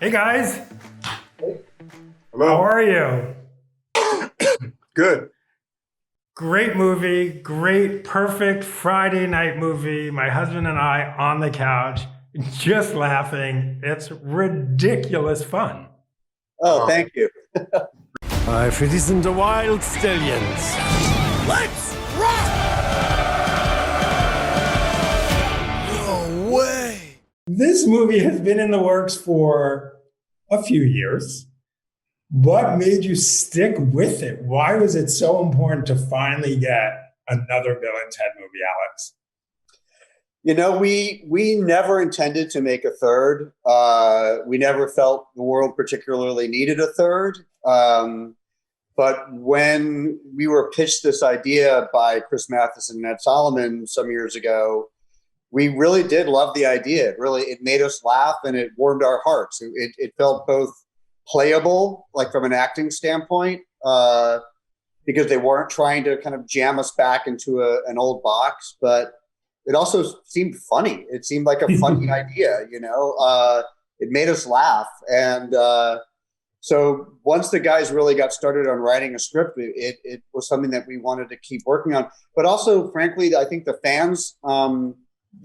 Hey guys, how Hello. are you? Good. Great movie, great, perfect Friday night movie. My husband and I on the couch, just laughing. It's ridiculous fun. Oh, Oh, thank you. If it isn't the Wild Stallions. Let's rock! No way! This movie has been in the works for a few years. What made you stick with it? Why was it so important to finally get another Bill and Ted movie, Alex? You know, we never intended to make a third. We never felt the world particularly needed a third. But when we were pitched this idea by Chris Matheson and Ed Solomon some years ago, we really did love the idea. It made us laugh and it warmed our hearts. It felt both playable, like from an acting standpoint, because they weren't trying to kind of jam us back into an old box, but it also seemed funny. It seemed like a funny idea, it made us laugh. And so once the guys really got started on writing a script, it was something that we wanted to keep working on. But also, frankly, I think the fans,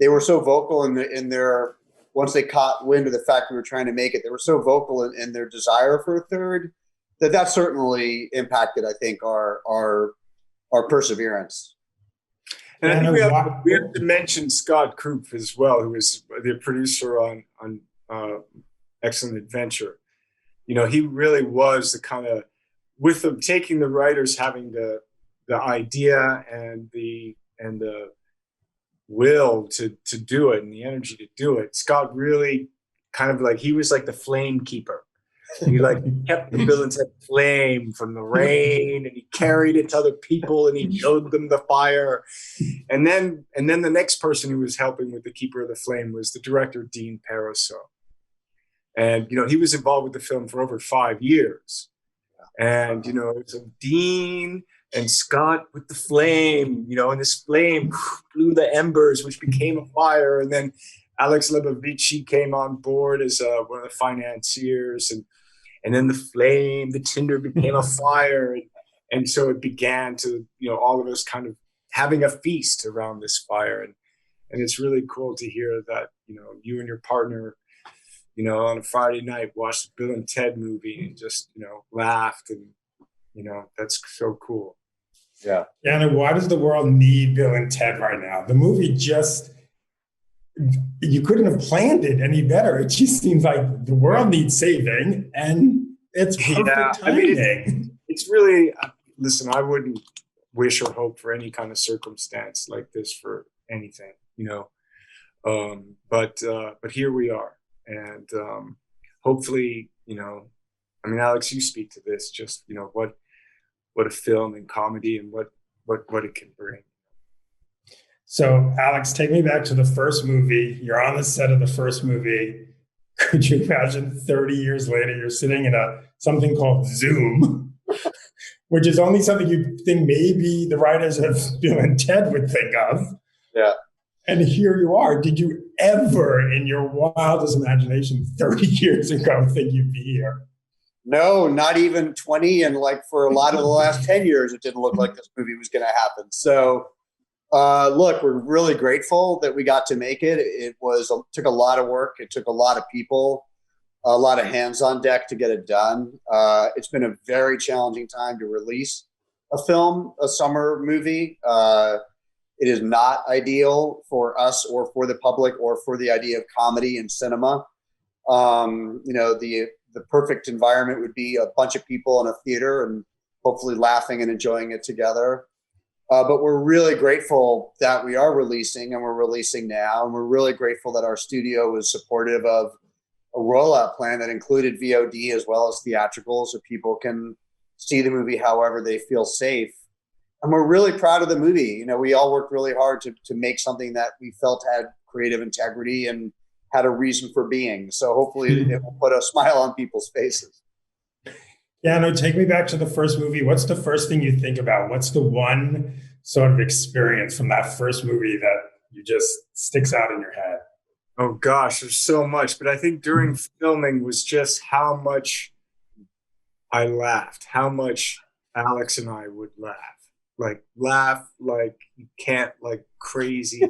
they were so vocal in their, once they caught wind of the fact we were trying to make it, they were so vocal in their desire for a third that certainly impacted, I think, our perseverance. and I think we have to mention Scott Krupp as well, who is the producer on Excellent Adventure. You know, he really was the kind of, with them taking the writers having the idea and the will to do it and the energy to do it. Scott really kind of like, he was like the flame keeper. He like kept the Bill and Ted flame from the rain, and he carried it to other people, and he showed them the fire. And then the next person who was helping with the keeper of the flame was the director, Dean Paraso. And, he was involved with the film for over 5 years. And, so Dean and Scott with the flame, and this flame blew the embers, which became a fire. And then Alex Lebovici came on board as one of the financiers. And then the flame, the tinder became a fire. And so it began to, all of us kind of having a feast around this fire. And it's really cool to hear that, you and your partner, on a Friday night, watched the Bill and Ted movie and just, laughed. And, that's so cool. Yeah. And why does the world need Bill and Ted right now? The movie you couldn't have planned it any better. It just seems like the world needs saving, and it's perfect timing. It's really, listen, I wouldn't wish or hope for any kind of circumstance like this for anything, but here we are. And hopefully, Alex, you speak to this, just, what a film and comedy and what it can bring. So, Alex, take me back to the first movie. You're on the set of the first movie. Could you imagine 30 years later, you're sitting in something called Zoom, which is only something you think maybe the writers of Bill and Ted would think of. Yeah. And here you are. Did you ever, in your wildest imagination, 30 years ago, think you'd be here? No, not even 20. And like for a lot of the last 10 years, it didn't look like this movie was going to happen. So, look, we're really grateful that we got to make it. It took a lot of work. It took a lot of people, a lot of hands on deck to get it done. It's been a very challenging time to release a summer movie. It is not ideal for us or for the public or for the idea of comedy and cinema. The perfect environment would be a bunch of people in a theater and hopefully laughing and enjoying it together. But we're really grateful that we are releasing, and we're releasing now. And we're really grateful that our studio was supportive of a rollout plan that included VOD as well as theatrical, so people can see the movie however they feel safe. And we're really proud of the movie. We all worked really hard to make something that we felt had creative integrity and had a reason for being. So hopefully it will put a smile on people's faces. Yeah, no, take me back to the first movie. What's the first thing you think about? What's the one sort of experience from that first movie that you just sticks out in your head? Oh gosh, there's so much, but I think during filming was just how much I laughed, how much Alex and I would laugh like you can't, like crazy,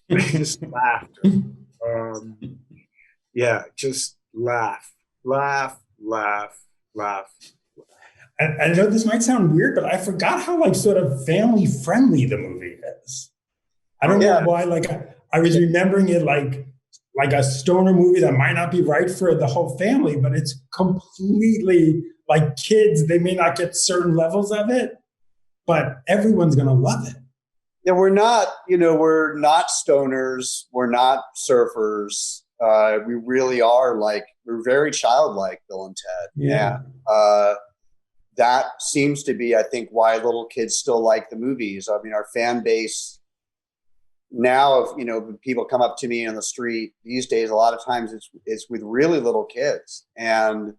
just laughter. Um, yeah, just laugh, laugh. I know this might sound weird, but I forgot how like sort of family friendly the movie is. I don't know Yeah. why. Like I was remembering it like a stoner movie that might not be right for the whole family, but it's completely like kids. They may not get certain levels of it, but everyone's gonna love it. Yeah, we're not stoners. We're not surfers. We really are like, we're very childlike, Bill and Ted. Yeah. That seems to be, I think, why little kids still like the movies. I mean, our fan base now, if people come up to me on the street these days, a lot of times it's with really little kids, and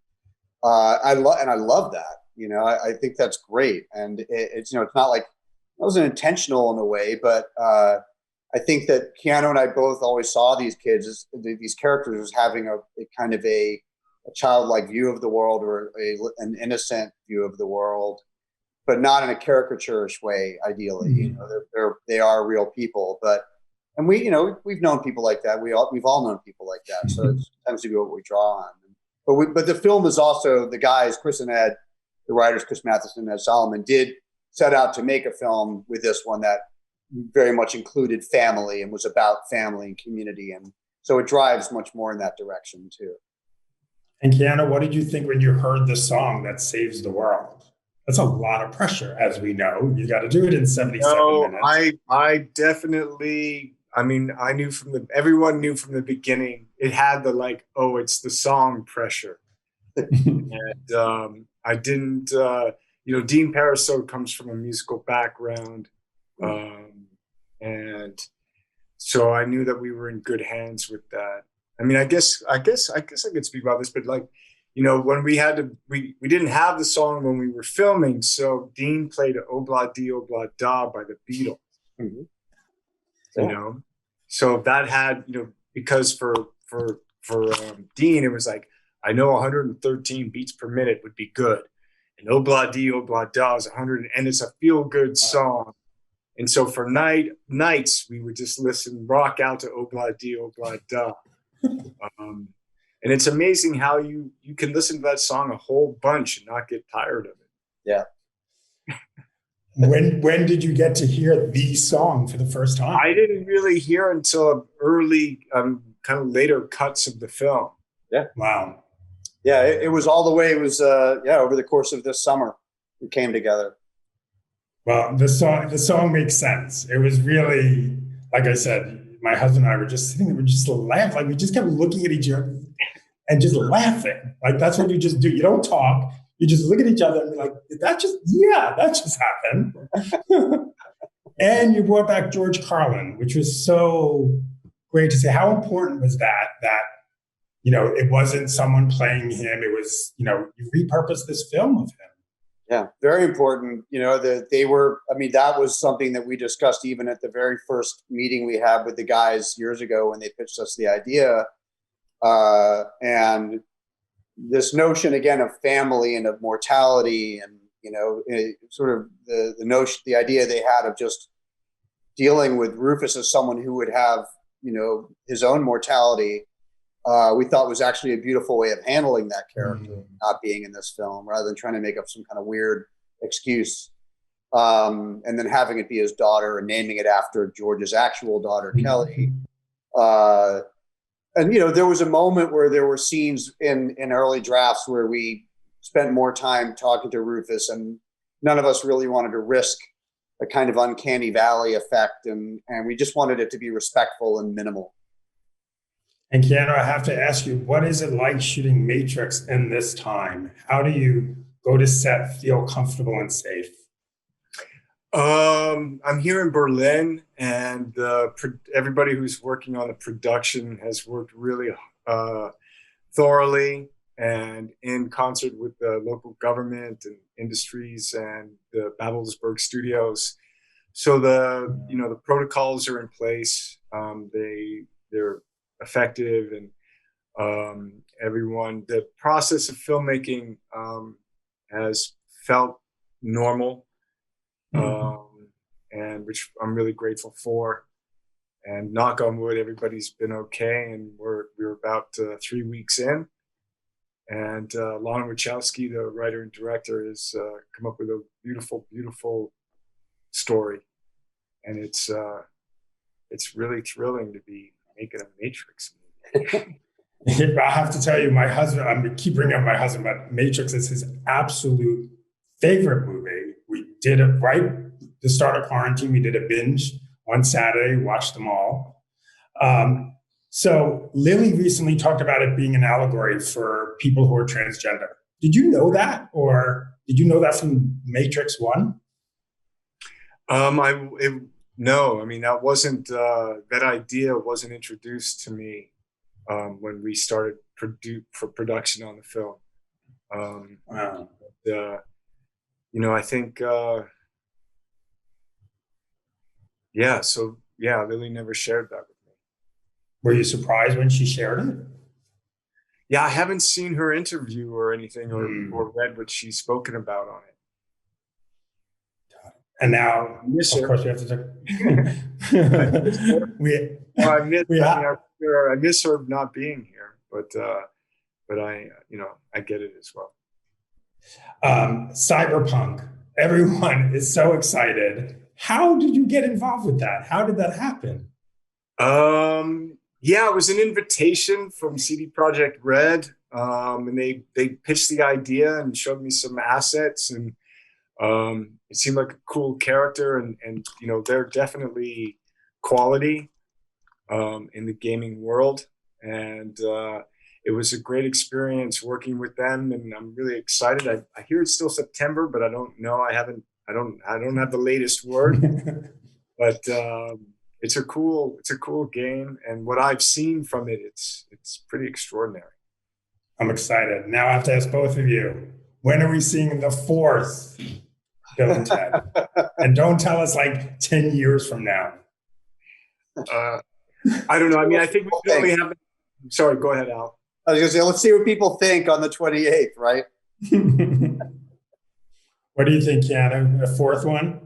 I love that. I think that's great, and it's it's not like it wasn't intentional in a way, but I think that Keanu and I both always saw these kids these characters as having a kind of a childlike view of the world, or an innocent view of the world, but not in a caricaturish way. Ideally, they are real people, but and we've known people like that. We've all known people like that. So it tends to be what we draw on. But the film is also, the guys, Chris and Ed, the writers, Chris Matheson and Ed Solomon, did set out to make a film with this one that very much included family and was about family and community, and so it drives much more in that direction too. And Keanu, what did you think when you heard the song that saves the world? That's a lot of pressure, as we know. You got to do it in 77 No, minutes. I definitely. I mean, everyone knew from the beginning. It had the like, oh, it's the song pressure, and I didn't. Dean Paraso comes from a musical background, and so I knew that we were in good hands with that. I mean, I guess I could speak about this, but like, when we didn't have the song when we were filming, so Dean played "Obla Di Obla Da" by the Beatles. Mm-hmm. So that had, because for Dean, it was like, I know 113 beats per minute would be good, and "Obla Di Obla Da" is 100, and it's a feel good song. And so for nights, we would just rock out to "Obla Di Obla Da." And it's amazing how you can listen to that song a whole bunch and not get tired of it. Yeah. When did you get to hear the song for the first time? I didn't really hear until early, kind of later cuts of the film. Yeah. Wow. Yeah, it was all the way. It was over the course of this summer, we came together. Well, the song makes sense. It was really, like I said, my husband and I were just sitting there, we just laughing. Like we just kept looking at each other and just laughing. Like that's what you just do. You don't talk. You just look at each other and be like, that just happened. And you brought back George Carlin, which was so great to say. How important was that it wasn't someone playing him. It was, you repurposed this film of him. Yeah, very important. That they were, I mean, that was something that we discussed even at the very first meeting we had with the guys years ago when they pitched us the idea. And this notion again of family and of mortality, and sort of the notion, the idea they had of just dealing with Rufus as someone who would have his own mortality, we thought was actually a beautiful way of handling that character not being in this film, rather than trying to make up some kind of weird excuse, and then having it be his daughter and naming it after George's actual daughter, Kelly. And there was a moment where there were scenes in early drafts where we spent more time talking to Rufus, and none of us really wanted to risk a kind of uncanny valley effect, and we just wanted it to be respectful and minimal. And Keanu, I have to ask you, what is it like shooting Matrix in this time? How do you go to set, feel comfortable and safe? I'm here in Berlin, and everybody who's working on the production has worked really thoroughly and in concert with the local government and industries and the Babelsberg studios. So the protocols are in place. They're effective, and everyone. The process of filmmaking has felt normal, and which I'm really grateful for. And knock on wood, everybody's been okay, and we're about 3 weeks in. And Lana Wachowski, the writer and director, has come up with a beautiful, beautiful story, and it's really thrilling to be making a Matrix movie. I have to tell you, my husband, I keep bringing up my husband, but Matrix is his absolute favorite movie. We did it right the start of quarantine. We did a binge one Saturday, watched them all. So Lily recently talked about it being an allegory for people who are transgender. Did you know that? Or did you know that from Matrix 1? No, I mean, that wasn't, that idea wasn't introduced to me when we started for production on the film. Wow. I think, Lily never shared that with me. Were you surprised when she shared it? Yeah, I haven't seen her interview or anything or read what she's spoken about on it. And now, of course, we have to talk. I miss her not being here, but I get it as well. Cyberpunk. Everyone is so excited. How did you get involved with that? How did that happen? It was an invitation from CD Projekt Red, and they pitched the idea and showed me some assets, and it seemed like a cool character, and they're definitely quality in the gaming world, and it was a great experience working with them, and I'm really excited. I hear it's still September, but I don't know. I don't have the latest word, but it's a cool game, and what I've seen from it, it's pretty extraordinary. I'm excited. Now I have to ask both of you, when are we seeing the fourth Bill and Ted? And don't tell us like 10 years from now. I don't know. I mean, I think we only have. Sorry, go ahead, Al. I was going to say, let's see what people think on the 28th, right? What do you think, Keanu? A fourth one?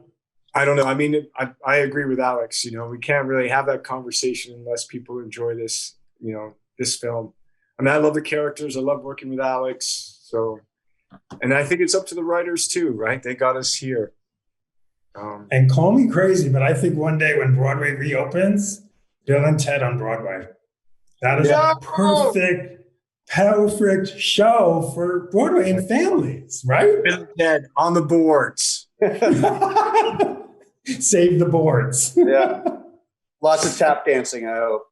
I don't know. I mean, I agree with Alex. We can't really have that conversation unless people enjoy this, this film. I mean, I love the characters. I love working with Alex. So, and I think it's up to the writers too, right? They got us here. And call me crazy, but I think one day when Broadway reopens, Bill and Ted on Broadway. That is a perfect show for Broadway and families, right? Bill and Ted on the boards. Save the boards. Yeah. Lots of tap dancing, I hope.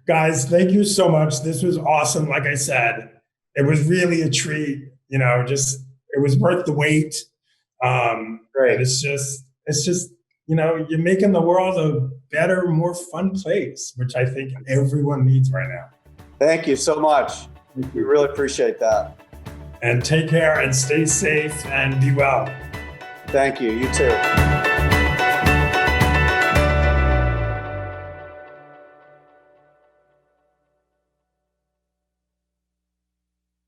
Guys, thank you so much. This was awesome. Like I said, it was really a treat. It was worth the wait. Great. It's just, you're making the world a better, more fun place, which I think everyone needs right now. Thank you so much. We really appreciate that. And take care and stay safe and be well. Thank you. You too.